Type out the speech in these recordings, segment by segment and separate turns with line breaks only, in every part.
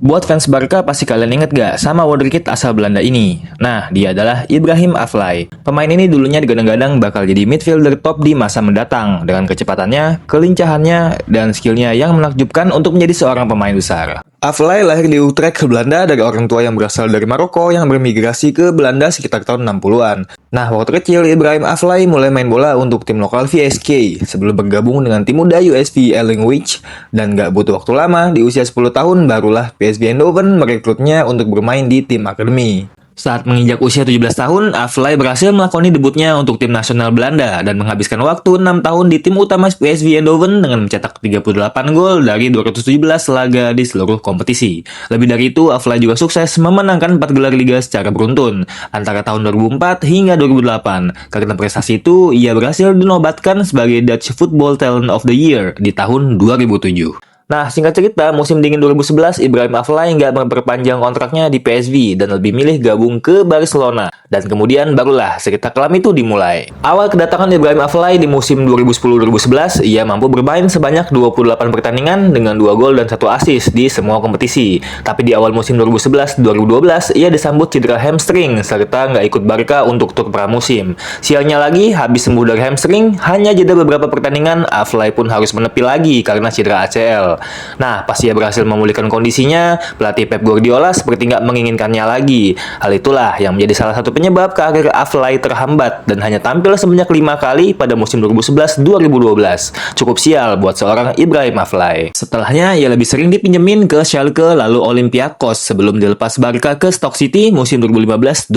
Buat fans Barca pasti kalian inget gak sama wonderkid asal Belanda ini? Nah, dia adalah Ibrahim Afellay. Pemain ini dulunya digadang-gadang bakal jadi midfielder top di masa mendatang dengan kecepatannya, kelincahannya, dan skillnya yang menakjubkan untuk menjadi seorang pemain besar. Afellay lahir di Utrecht, Belanda dari orang tua yang berasal dari Maroko yang bermigrasi ke Belanda sekitar tahun 60-an. Nah, waktu kecil Ibrahim Afellay mulai main bola untuk tim lokal VSK sebelum bergabung dengan tim muda USV Ellingwich, dan gak butuh waktu lama, di usia 10 tahun barulah PSV Eindhoven merekrutnya untuk bermain di tim akademi. Saat menginjak usia 17 tahun, Afellay berhasil melakoni debutnya untuk tim nasional Belanda dan menghabiskan waktu 6 tahun di tim utama PSV Eindhoven dengan mencetak 38 gol dari 217 laga di seluruh kompetisi. Lebih dari itu, Afellay juga sukses memenangkan 4 gelar liga secara beruntun antara tahun 2004 hingga 2008. Karena prestasi itu, ia berhasil dinobatkan sebagai Dutch Football Talent of the Year di tahun 2007. Nah, singkat cerita, musim dingin 2011, Ibrahim Afellay nggak memperpanjang kontraknya di PSV dan lebih milih gabung ke Barcelona. Dan kemudian barulah cerita kelam itu dimulai. Awal kedatangan Ibrahim Afellay di musim 2010-2011, ia mampu bermain sebanyak 28 pertandingan dengan 2 gol dan 1 assist di semua kompetisi. Tapi di awal musim 2011-2012, ia disambut cedera hamstring serta nggak ikut Barca untuk tur pramusim. Sialnya lagi, habis sembuh dari hamstring, hanya jeda beberapa pertandingan, Afellay pun harus menepi lagi karena cedera ACL. Nah, pas ia berhasil memulihkan kondisinya, pelatih Pep Guardiola seperti nggak menginginkannya lagi. Hal itulah yang menjadi salah satu penyebab karir Afellay terhambat dan hanya tampil sebanyak 5 kali pada musim 2011-2012. Cukup sial buat seorang Ibrahim Afellay. Setelahnya, ia lebih sering dipinjemin ke Schalke lalu Olympiakos sebelum dilepas Barca ke Stoke City musim 2015-2016.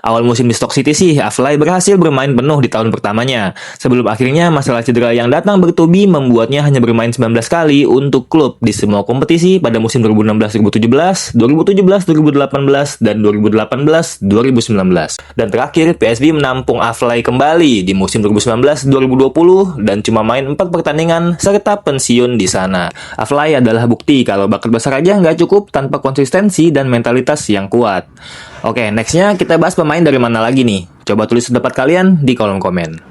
Awal musim di Stoke City sih, Afellay berhasil bermain penuh di tahun pertamanya. Sebelum akhirnya masalah cedera yang datang bertubi membuatnya hanya bermain 19 kali untuk klub di semua kompetisi pada musim 2016-2017, 2017-2018, dan 2018-2019. Dan terakhir, PSV menampung Afellay kembali di musim 2019-2020 dan cuma main 4 pertandingan serta pensiun di sana. Afellay adalah bukti kalau bakat besar aja nggak cukup tanpa konsistensi dan mentalitas yang kuat. Oke, nextnya kita bahas pemain dari mana lagi nih? Coba tulis pendapat kalian di kolom komen.